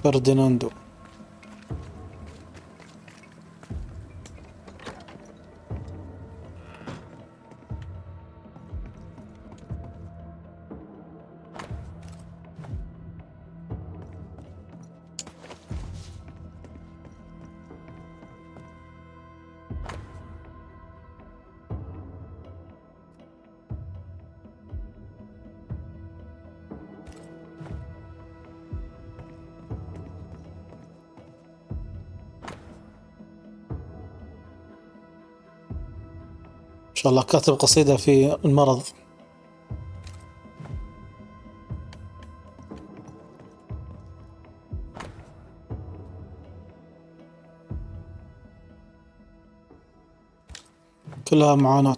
فرديناندو. ما شاء الله كاتب قصيدة في المرض. كلها معاناة.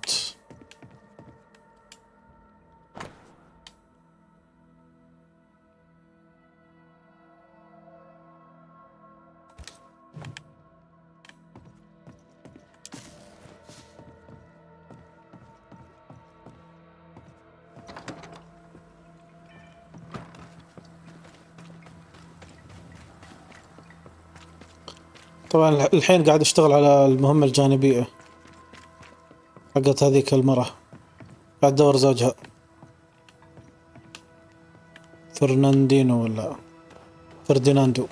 طبعا الحين قاعد اشتغل على المهمة الجانبية حقت هذيك المرة، قاعد ادور زوجها فرناندينو ولا فرديناندو.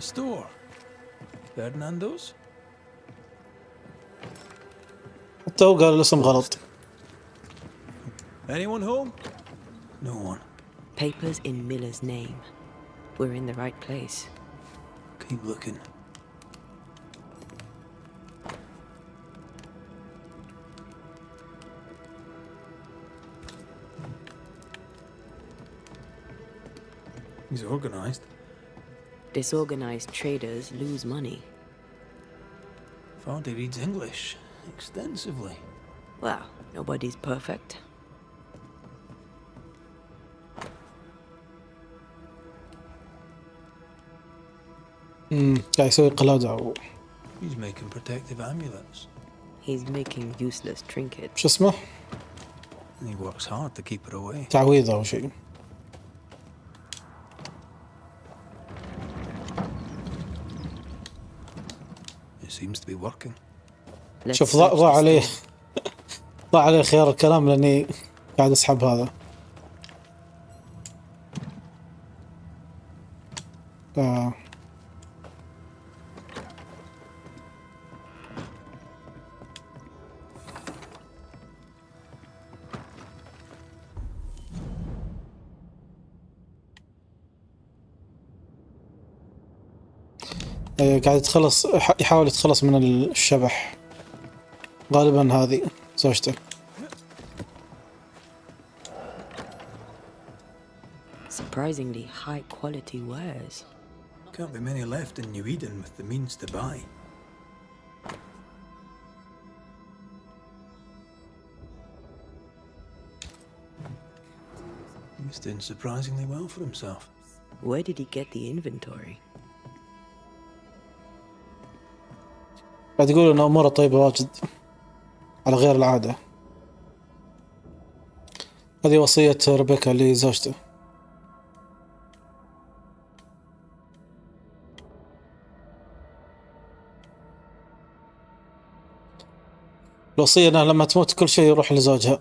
The store. Fernando's? حتى هو قال الاسم غلط. Anyone home? No one. Papers in Miller's name. We're in the right place. Keep looking. He's organized. Disorganized traders lose money. Fardy reads English extensively. Well, nobody's perfect. قاعد يسوي قلادة. He's making protective amulets. He's making useless trinkets. شو اسمه؟ And he works hard to keep her away. تعويضة أو شيء. It seems to be working. شوف ضاع عليه ضاع عليه خيار الكلام لأني قاعد أسحب هذا. قاعد يتخلص، يحاول يتخلص من الشبح. غالبا هذه زوجته. Surprisingly high quality wares. Can't be many left in New Eden with the means to buy. He's doing surprisingly well for himself. Where did he get the inventory? قاعد يقول إن أموره طيبة واجد على غير العادة. هذه وصية ريبيكا لزوجته. الوصية أنها لما تموت كل شيء يروح لزوجها.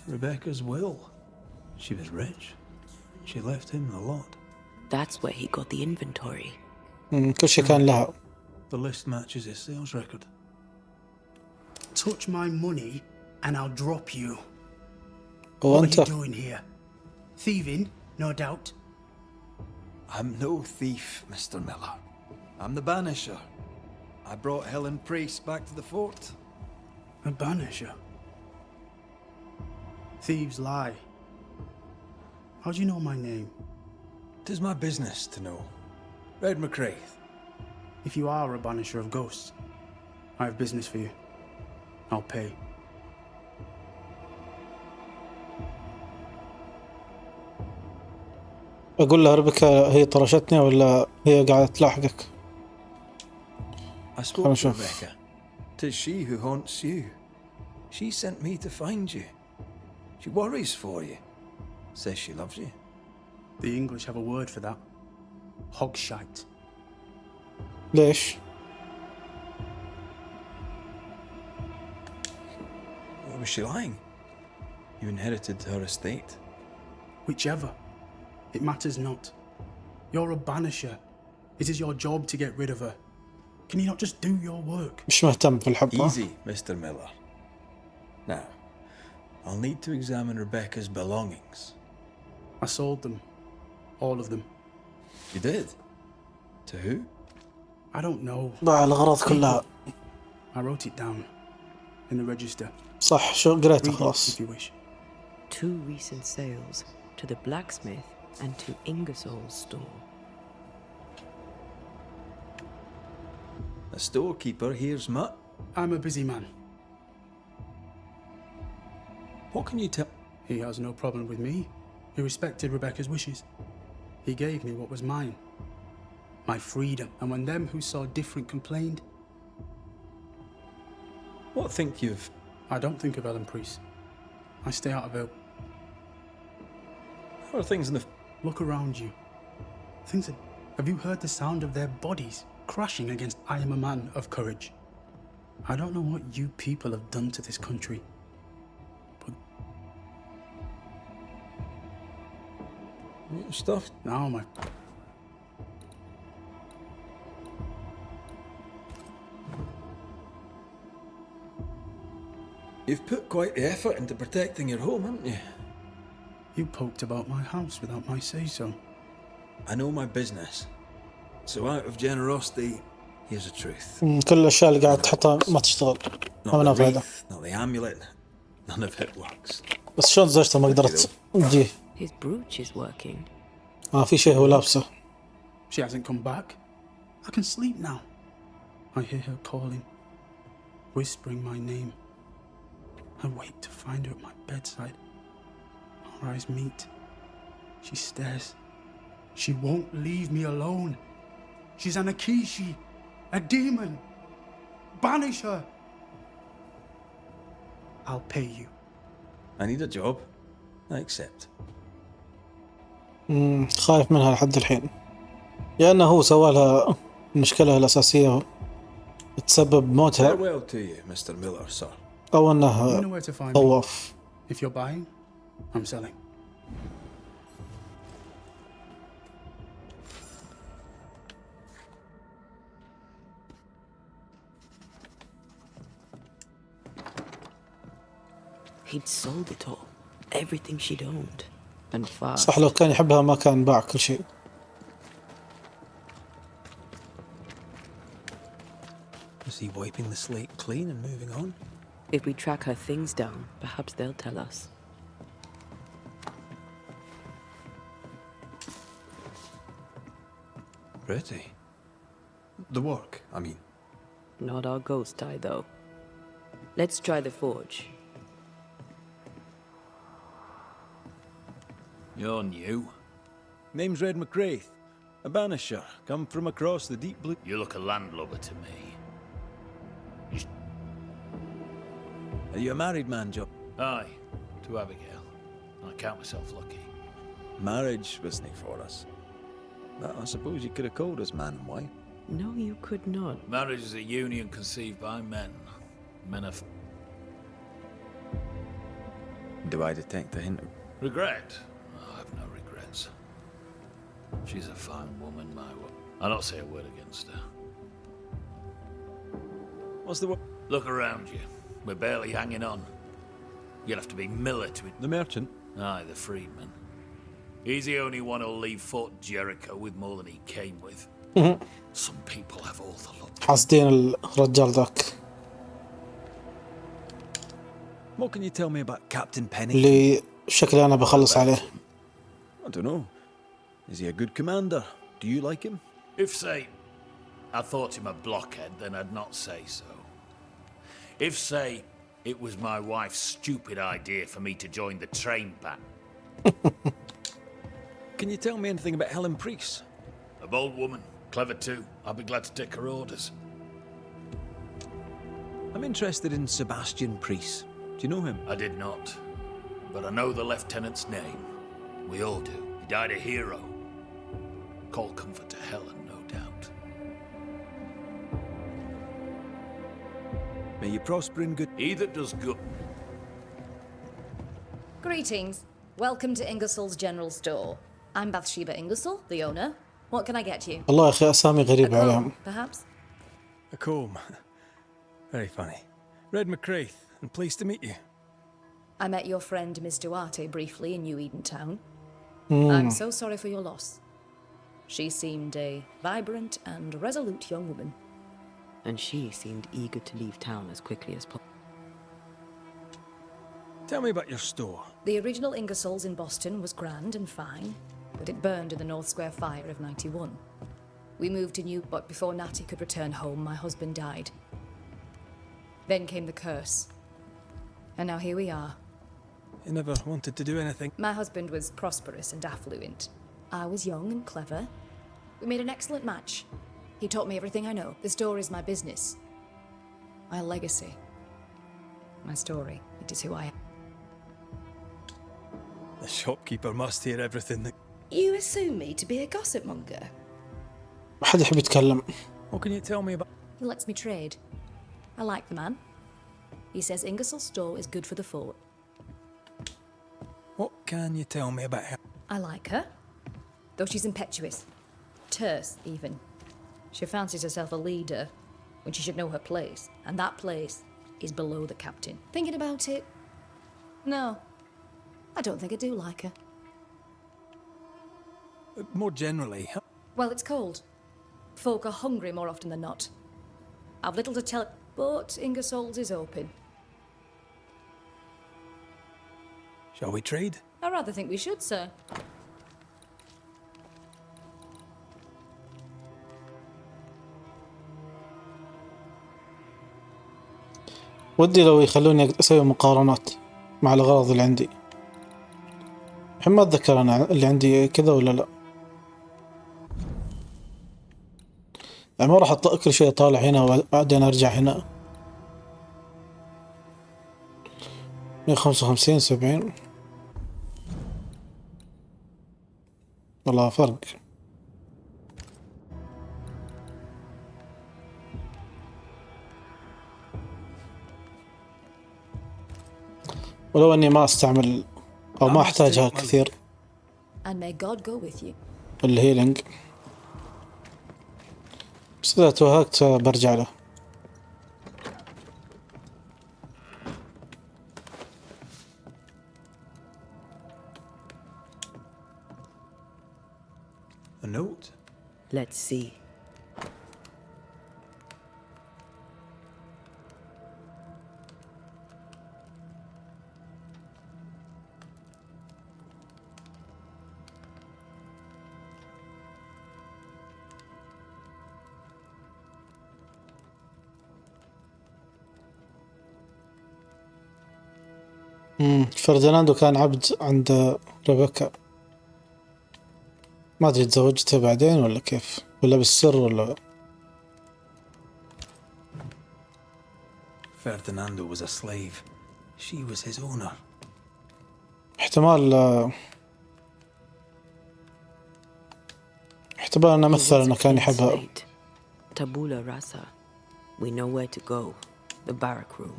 Rebecca's will. She was rich. She left him a lot. That's where he got the inventory. كل شيء كان لها. The list matches his sales record. Touch my money and I'll drop you. What are وأنتيا. you doing here? Thieving, no doubt. I'm no thief, Mr. Miller. I'm the Banisher. I brought Helen Priest back to the fort. A banisher. Thieves lie. How do you know my name? 'Tis my business to know. Red McCraith. If you are a banisher of ghosts, I have business for you. I'll pay. اقول لها ربكا هي طرشتني ولا هي قاعدة تلاحقك؟ I spoke to شوف. Rebecca. 'Tis she who haunts you. She sent me to find you. She worries for you. Says she loves you. The English have a word for that. Hogshite. ليش؟ Was she lying? You inherited her estate. Whichever. It matters not. You're a banisher. It is your job to get rid of her. Can you not just do your work? مش مهتم في الحب ها؟ Easy, Mr. Miller. Now, I'll need to examine Rebecca's belongings. I sold them. All of them. You did? To who? I don't know. باع الأغراض كلها. I wrote it down. In the register. صح شو قريته Read it خلاص. if you wish. 2 recent sales to the blacksmith and to Ingersoll's store. The storekeeper hears much. I'm a busy man. What can you tell? He has no problem with me. He respected Rebecca's wishes. He gave me what was mine. My freedom. And when them who saw different complained, What think you've... I don't think of Ellen Priest. I stay out of it. How are things in the... Look around you. Things that... Have you heard the sound of their bodies crashing against I am a man of courage? I don't know what you people have done to this country, but Stuff. now my... You've put quite the effort into protecting your home, haven't you? You poked about my house without my say-so. I know my business. So out of generosity, here's the truth. كل الأشياء اللي قاعد تحطها ما تشتغل. ما منها Not the فايدة. wreath, not the amulet. None of it works. بس شلون زوجته ما قدرت تجيه؟ His brooch is working. في شيء هو لابسه. She hasn't come back. I can sleep now. I hear her calling, whispering my name. I wait to find her at my bedside. Our eyes meet. She stares. She won't leave me alone. She's an Akishi, a demon. Banish her. I'll pay you. I need a job. I accept. خايف منها لحد الحين. يا انه هو سوى لها المشكلة الأساسية تسبب موتها Farewell to you, Mr. Miller, sir. أو You انه know where to find me. طواف. If you're buying, I'm selling. He'd sold it all. Everything she'd owned. And fast. صح لو كان يحبها ما كان باع كل شيء. Is he wiping the slate clean and moving on? If we track her things down, perhaps they'll tell us. Pretty. The work, I mean. Not our ghost eye, though. Let's try the forge. You're new. Name's Red McCraith, a banisher, come from across the deep blue... You look a landlubber to me. Are you a married man, Joe? Aye, to Abigail. I count myself lucky. Marriage wasn't for us. But I suppose you could have called us man and wife. No, you could not. Marriage is a union conceived by men. Men of Do I detect a hint of... regret. I have no regrets. She's a fine woman, I'll not say a word against her. What's the word? Look around you. We're barely hanging on. You'll have to be Miller to... The merchant? Aye, the freedman. He's the only one who'll leave Fort Jericho with more than he came with. Some people have all the luck. حاسدين الرجال ذاك What can you tell me about Captain Penny? اللي شكلي أنا بخلص عليه. I don't know. Is he a good commander? Do you like him? If, say, I thought him a blockhead, then I'd not say so. If, say, it was my wife's stupid idea for me to join the train back. Can you tell me anything about Helen Priest? A bold woman, clever too. I'll be glad to take her orders. I'm interested in Sebastian Priest. Do you know him? I did not, but I know the lieutenant's name. We all do. He died a hero. Call comfort to Helen, no doubt. May you prosper in good... He that does good... Greetings. Welcome to Ingersoll's General Store. I'm Bathsheba Ingersoll, the owner. What can I get you? والله يا أخي أسامي A غريبة عليهم. comb, perhaps? A comb. Very funny. Red McCraith, and pleased to meet you. I met your friend Miss Duarte briefly in New Eden Town. I'm so sorry for your loss. She seemed a vibrant and resolute young woman. And she seemed eager to leave town as quickly as possible. Tell me about your store. The original Ingersoll's in Boston was grand and fine, but it burned in the North Square fire of '91. We moved to New, but before Natty could return home, my husband died. Then came the curse. And now here we are. You never wanted to do anything. My husband was prosperous and affluent. I was young and clever. We made an excellent match. He taught me everything I know. The store is my business. My legacy. My story. It is who I am. The shopkeeper must hear everything that... You assume me to be a gossip monger? ما حد يحب يتكلم. What can you tell me about... He lets me trade. I like the man. He says Ingersoll's store is good for the fort. What can you tell me about her? I like her. Though she's impetuous. Terse, even. She fancies herself a leader when she should know her place. And that place is below the captain. Thinking about it? No. I don't think I do like her. More generally, huh? Well, it's cold. Folk are hungry more often than not. I've little to tell, but Ingersoll's is open. Shall we trade? I rather think we should, sir. ودي لو يخلوني أسوي مقارنات مع الأغراض اللي عندي. الحين ما أتذكر أنا اللي عندي كذا ولا لا. يعني ما راح كل شيء طالع هنا وبعدين أرجع هنا. 155 70 والله فرق. ولو اني ما استعمل او ما احتاجها كثير And may God go with you. الهيلينج، بس اذا توهقت برجع له. A note? Let's see. فرديناندو كان عبد عند ريبيكا، ما ادري تزوجته بعدين ولا كيف، ولا بالسر ولا. Ferdinando was a slave. She was his owner. احتمال انه مثل انه كان يحبها. Tabula rasa. We know where to go. The barrack room.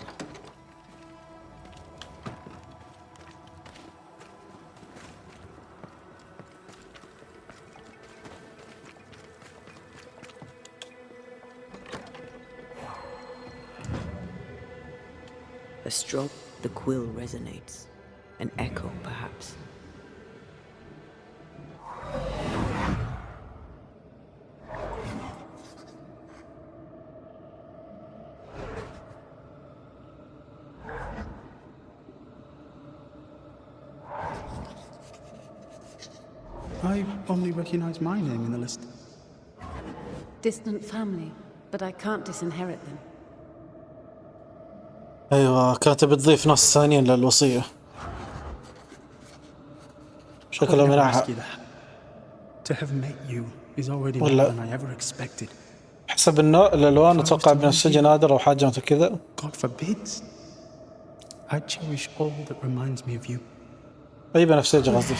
A stroke, the quill resonates. An echo, perhaps. I only recognize my name in the list. Distant family, but I can't disinherit them. ايوه كانت بتضيف ناس ثانيين للوصية. I would شكلها never منعها. ask you that. To have met you is already more ولا- than I ever expected. حسب الألوان أتوقع بنفسجي نادر أو حاجة مثل كذا. God forbids. I cherish all that reminds me of you. أي بنفسجي قصدي.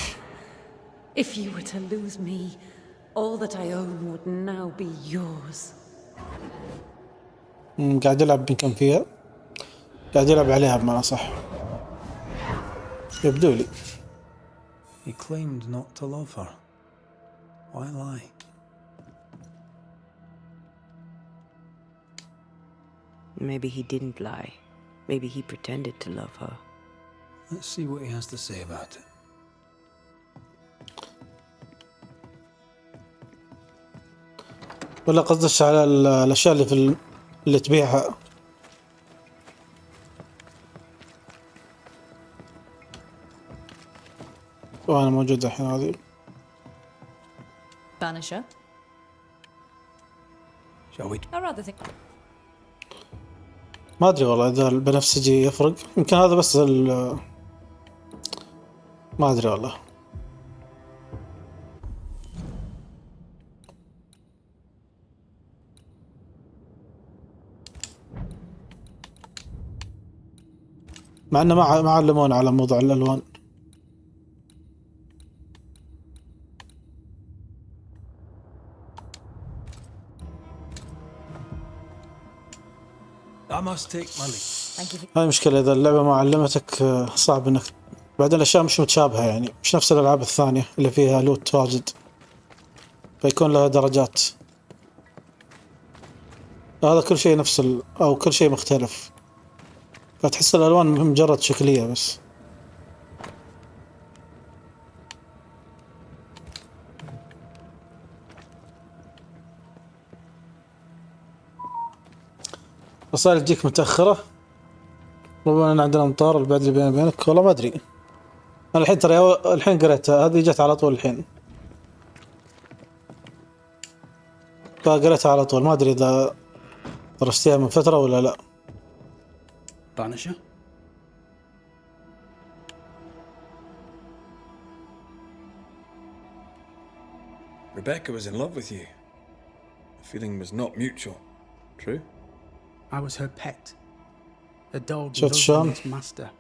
If you were to lose me, all that I own would now be yours. قاعد يلعب يمكن فيها. قاعد يلعب عليها بمعنى صح. يبدو لي. He claimed not to love her. Why lie? Maybe he didn't lie. Maybe he pretended to love her. Let's see what he has to say about it. ولا قصدش على الأشياء اللي اللي تبيعها. وأنا موجود الحين هذه. Banisher? Shall we? I rather think. ما أدري والله إذا البنفسجي يفرق. يمكن هذا بس ما أدري والله. مع إنه ما علمونا على موضوع الألوان. I must take my leave. Thank you for. هاي مشكلة إذا اللعبة ما علمتك صعب إنك بعدين الأشياء مش متشابهة يعني مش نفس الألعاب الثانية اللي فيها لوت واجد فيكون لها درجات. هذا كل شيء نفس أو كل شيء مختلف فتحس الألوان مجرد شكلية بس. رسائل تجيك متأخرة ربما أن عندنا أمطار البعد اللي بيني وبينك والله ما أدري. أنا الحين ترى الحين قريتها هذه جت على طول الحين فقريتها على طول ما أدري إذا درستيها من فترة ولا لا. Banisher? Rebecca was in love with you. The feeling was not mutual. True? I was her pet. A dog شفت loved شلون؟ its master,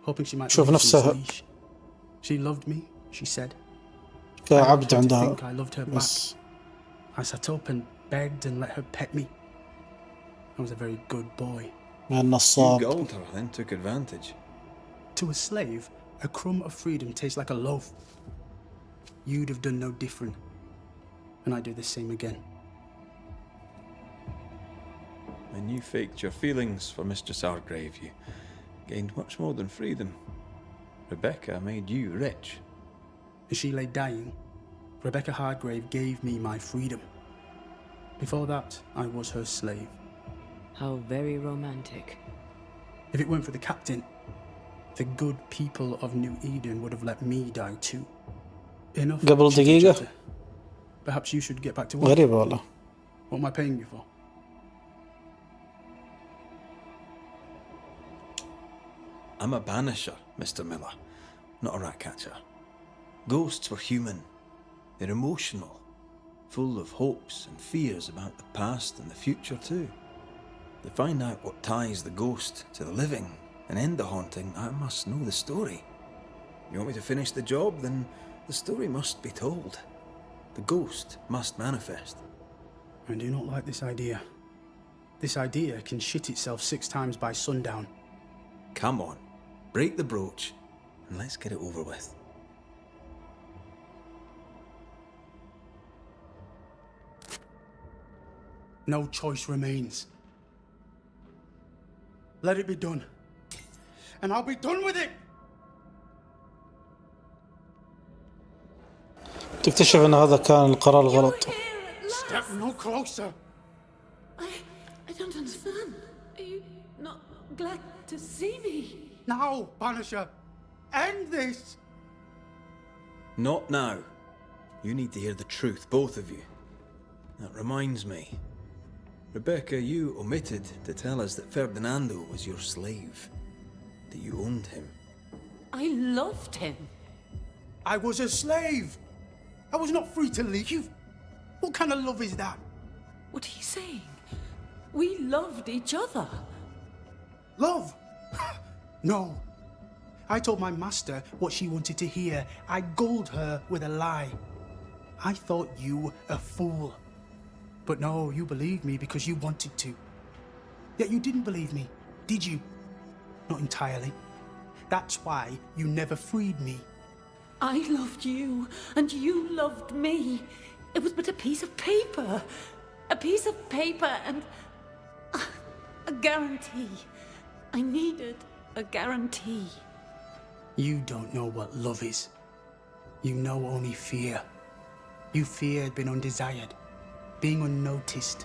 hoping she might شوف loosen نفسها. its leash. She loved me, she said. I كعبد wanted to عندها think I loved her back. بس I sat up and begged and let her pet me. I was a very good boy. من You النصاب. gulled her, then took advantage. To a slave, a crumb of freedom tastes like a loaf. You'd have done no different. And I'd do the same again. When you faked your feelings for Mistress Argrave, you gained much more than freedom. Rebecca made you rich. As she lay dying, Rebecca Hardgrave gave me my freedom. Before that, I was her slave. How very romantic. If it weren't for the captain, the good people of New Eden would have let me die too. Enough. قبل chitter دقيقة. chatter. Perhaps you should get back to work. غريبة والله. What am I paying you for? I'm a banisher, Mr. Miller, not a rat catcher. Ghosts were human. They're emotional, full of hopes and fears about the past and the future too. To find out what ties the ghost to the living and end the haunting, I must know the story. You want me to finish the job? Then the story must be told. The ghost must manifest. I do not like this idea. This idea can shit itself 6 times by sundown. Come on, break the brooch and let's get it over with. No choice remains. Let it be done. And I'll be done with it! تكتشف ان هذا كان القرار الغلط. Step no closer! I don't understand. Are you not glad to see me? Now, Banisher! End this! Not now. You need to hear the truth, both of you. That reminds me. Rebecca, you omitted to tell us that Ferdinando was your slave. That you owned him. I loved him. I was a slave. I was not free to leave. What kind of love is that? What are you saying? We loved each other. Love? No. I told my master what she wanted to hear. I gulled her with a lie. I thought you a fool. But no, you believed me because you wanted to. Yet you didn't believe me, did you? Not entirely. That's why you never freed me. I loved you, and you loved me. It was but a piece of paper. A piece of paper and a guarantee. I needed a guarantee. You don't know what love is. You know only fear. You feared being undesired, being unnoticed,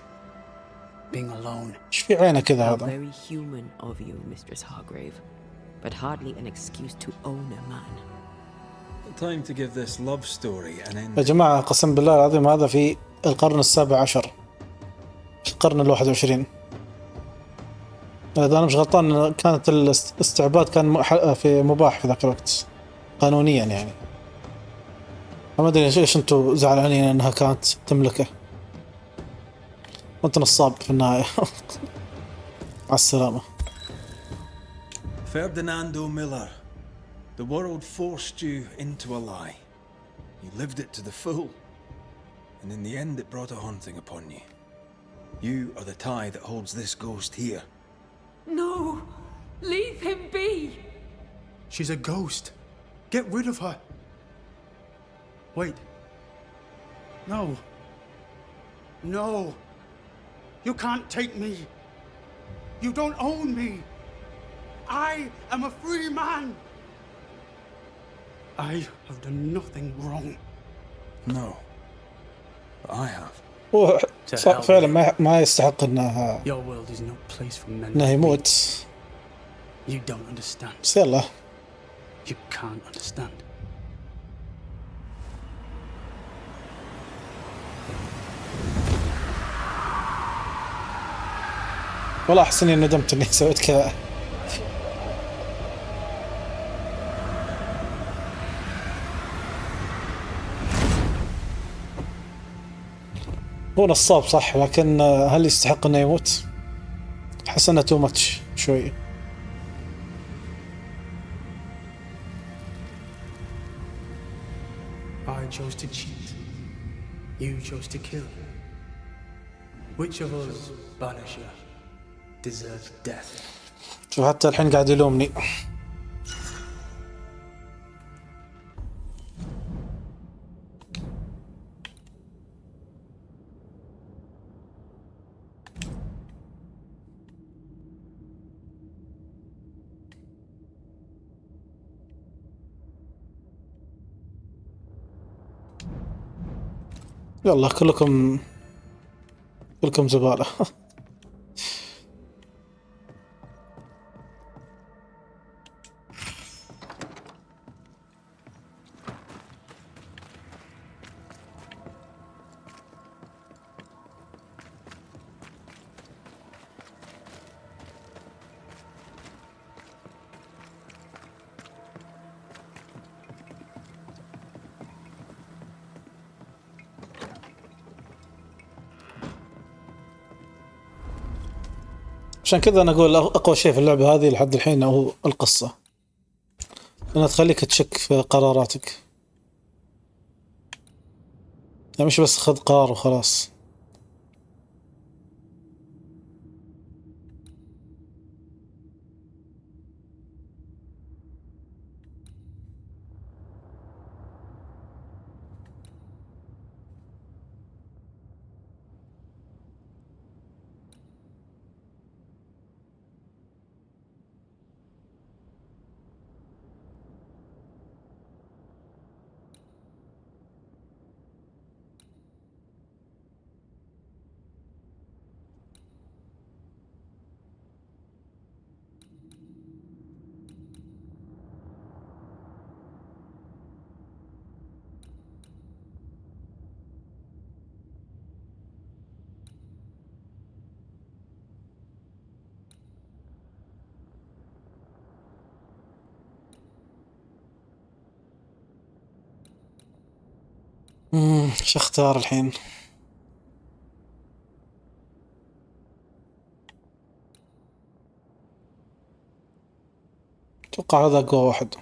being alone. ايش في عينه كذا How هذا؟ very human of you, Mistress Hargrave, but hardly an excuse to own a man. Time to give this love story an يا end. جماعة قسم بالله العظيم هذا في القرن السابع عشر، في القرن ال21. إذا أنا مش غلطان كانت الاستعباد كان في مباح في ذاك الوقت قانونيا يعني. ما أدري إيش أنتوا زعلانين أنها كانت تملكه. وأنت نصاب في النهاية. على السلامة. Ferdinando Miller, the world forced you into a lie. You lived it to the full, and in the end it brought a haunting upon you. You are the tie that holds this ghost here. No, leave him be. She's a ghost. Get rid of her. Wait. No. No. You can't take me. You don't own me. I am a free man. I have done nothing wrong. No, but I have. هو فعلا ما يستحق انه Your world is no place for men. انه يموت. You don't understand. بس يلا. You can't understand. والله احس اني ندمت اني سويت كذا. هو نصاب صح، لكن هل يستحق انه يموت؟ احس انه تو ماتش شوي. I chose to cheat. You chose to kill. Which of us, Banisher, deserves death? شوف حتى الحين قاعد يلومني. يلا كلكم زبالة. عشان كذا أنا أقول أقوى شيء في اللعبة هذه لحد الحين هو القصة، لأنها تخليك تشك في قراراتك، يعني مش بس خذ قرار وخلاص. شو اختار الحين؟ اتوقع هذا اقوى واحد.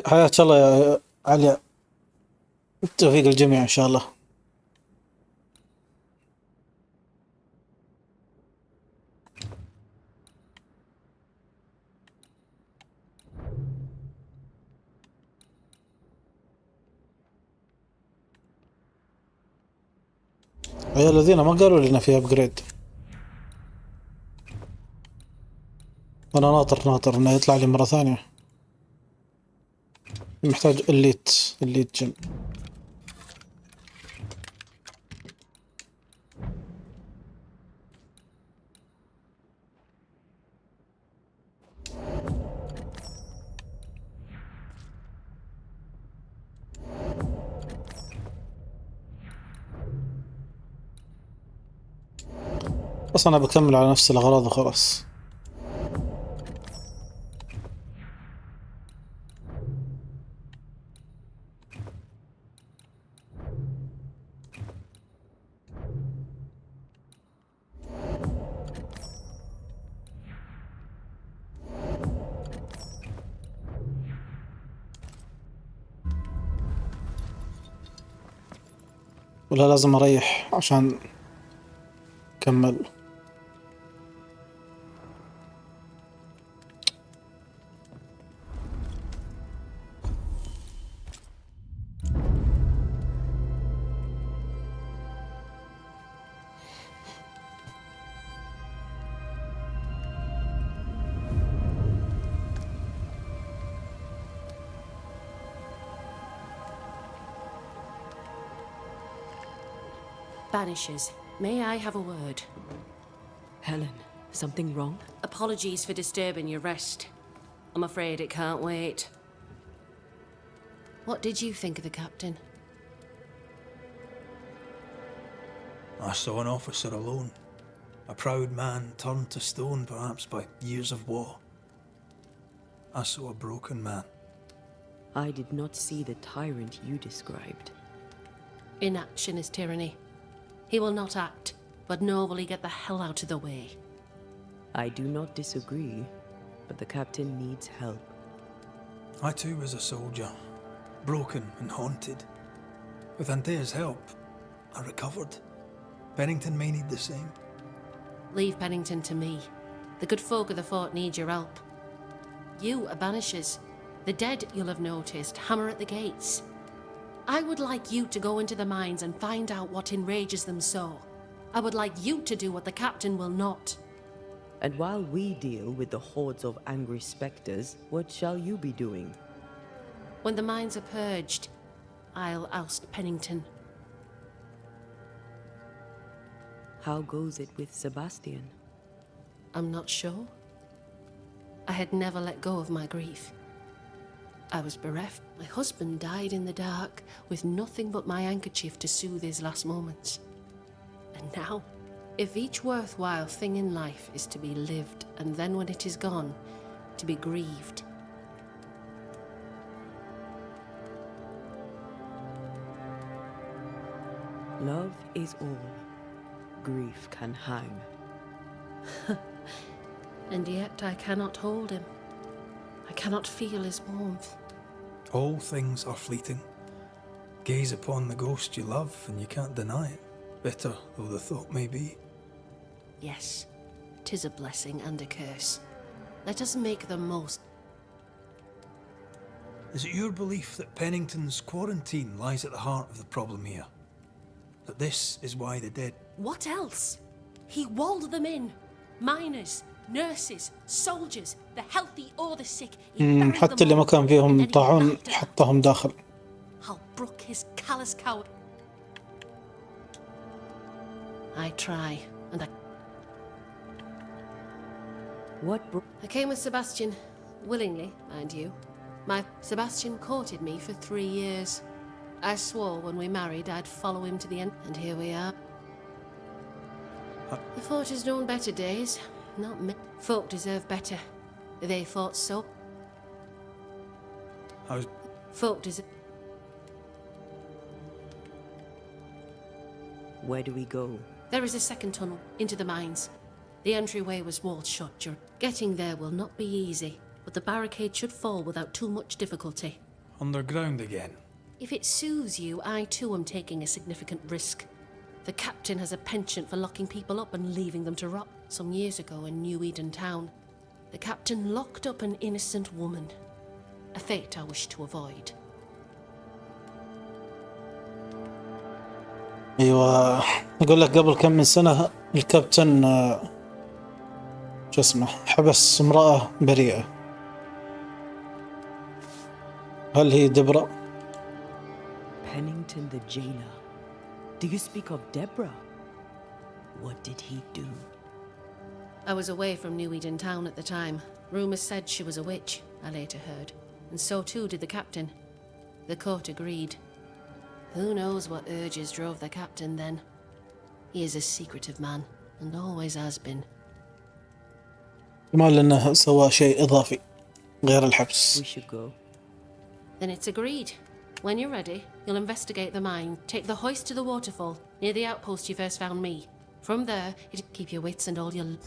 حياك الله يا علي، التوفيق الجميع ان شاء الله. يا الذين ما قالوا لنا فيها ابجريد، وانا ناطر انه يطلع لي مرة ثانية. محتاج الليت جيم. بس انا بكمل على نفس الاغراض وخلاص. ولا لازم اريح عشان اكمل؟ Banishers, may I have a word? Helen, something wrong? Apologies for disturbing your rest. I'm afraid it can't wait. What did you think of the captain? I saw an officer alone. A proud man turned to stone, perhaps by years of war. I saw a broken man. I did not see the tyrant you described. Inaction is tyranny. He will not act, but nobly get the hell out of the way. I do not disagree, but the captain needs help. I too was a soldier, broken and haunted. With Antea's help, I recovered. Pennington may need the same. Leave Pennington to me. The good folk of the fort need your help. You are Banishers. The dead, you'll have noticed, hammer at the gates. I would like you to go into the mines and find out what enrages them so. I would like you to do what the captain will not. And while we deal with the hordes of angry spectres, what shall you be doing? When the mines are purged, I'll oust Pennington. How goes it with Sebastian? I'm not sure. I had never let go of my grief. I was bereft. My husband died in the dark, with nothing but my handkerchief to soothe his last moments. And now, if each worthwhile thing in life is to be lived, and then when it is gone, to be grieved. Love is all. Grief can hang. And yet I cannot hold him. I cannot feel his warmth. All things are fleeting. Gaze upon the ghost you love and you can't deny it, bitter though the thought may be. Yes, 'tis a blessing and a curse. Let us make the most. Is it your belief that Pennington's quarantine lies at the heart of the problem here? That this is why the dead... What else? He walled them in. Miners, nurses, soldiers, the healthy or the sick. حتى اللي ما كان فيهم طاعون حطهم داخل. How brook his callous coward. I try, and I came with Sebastian, willingly, mind you. Sebastian courted me for 3 years. I swore when we married I'd follow him to the end, and here we are. The fort has known better days, not me. Folk deserve better. They fought so. Folk deserve. Where do we go? There is a second tunnel into the mines. The entryway was walled shut. Getting there will not be easy, but the barricade should fall without too much difficulty. Underground again? If it soothes you, I too am taking a significant risk. The captain has a penchant for locking people up and leaving them to rot. Some years ago in New Eden Town, the captain locked up an innocent woman. A fate I wish to avoid. ايوه يقول لك قبل كم من سنة الكابتن شو اسمه حبس امرأة بريئة. هل هي دبرة؟ Pennington the jailer. Do you speak of Deborah? What did he do? I was away from New Eden Town at the time. Rumours said she was a witch, I later heard. And so too did the captain. The court agreed. Who knows what urges drove the captain then? He is a secretive man, and always has been. ما لأنه سوى شيء إضافي غير الحبس. We should go. Then it's agreed. When you're ready, you'll investigate the mine. Take the hoist to the waterfall, near the outpost you first found me. From there, keep your wits and all your...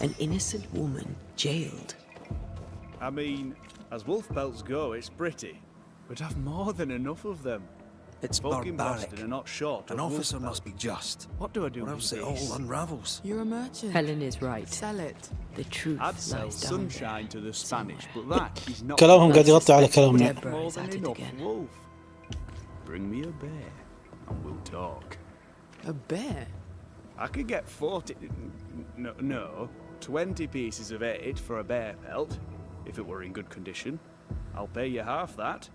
An innocent woman jailed. I mean, as wolf pelts go, it's pretty. We'd have more than enough of them. It's Folk in barbaric. Boston are not short An of wolf officer pelts. must be just. What do I do Or with else it this? all unravels. You're a merchant. Helen is right. Sell it. The truth I'd sell lies down sunshine to the Spanish, but that is not كلامهم قاعد يغطي على كلامنا. Deborah more is than at it enough again. wolf. Bring me a bear, and we'll talk. A bear? I could get 40... No, 20 pieces of 8 for a bear pelt, if it were in good condition. I'll pay you half that.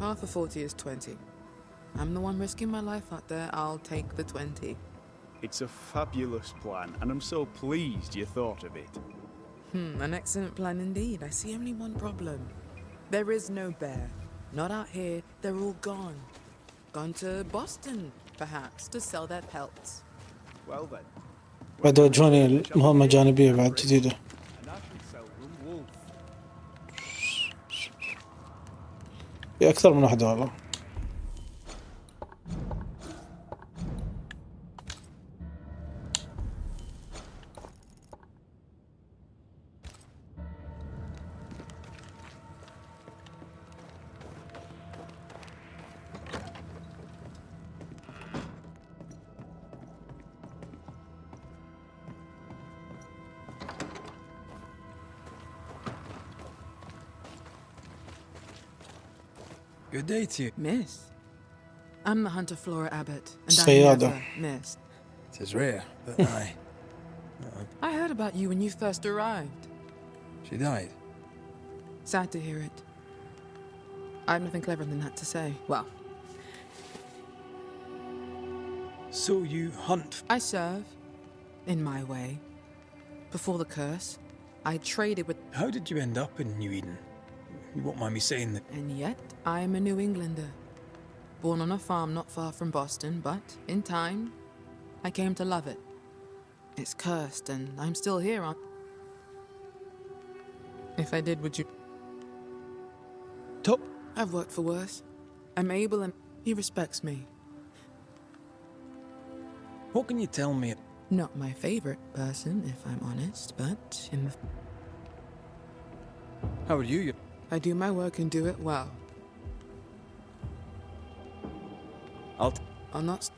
Half of 40 is 20. I'm the one risking my life out there. I'll take the 20. It's a fabulous plan, and I'm so pleased you thought of it. An excellent plan indeed. I see only one problem. There is no bear. Not out here. They're all gone. Gone to Boston, perhaps, to sell their pelts. Well then. بعد يوجهوني المهمة جانبية بعد جديدة. And I should sell them wolf. في أكثر من واحدة والله. Good day to you. Miss? I'm the hunter Flora Abbott, and I صيادة. never miss. It is rare, but I heard about you when you first arrived. she died. Sad to hear it. I have nothing clever than that to say. Well, So you hunt. I serve, in my way. Before the curse, I traded with... How did you end up in New Eden? You won't mind me saying that. And yet, I am a New Englander. Born on a farm not far from Boston, but in time, I came to love it. It's cursed, and I'm still here on... If I did, would you... Top. I've worked for worse. I'm able and he respects me. What can you tell me? Not my favorite person, if I'm honest, but in the... How are you? I do my work and do it well. I'll... I'm not...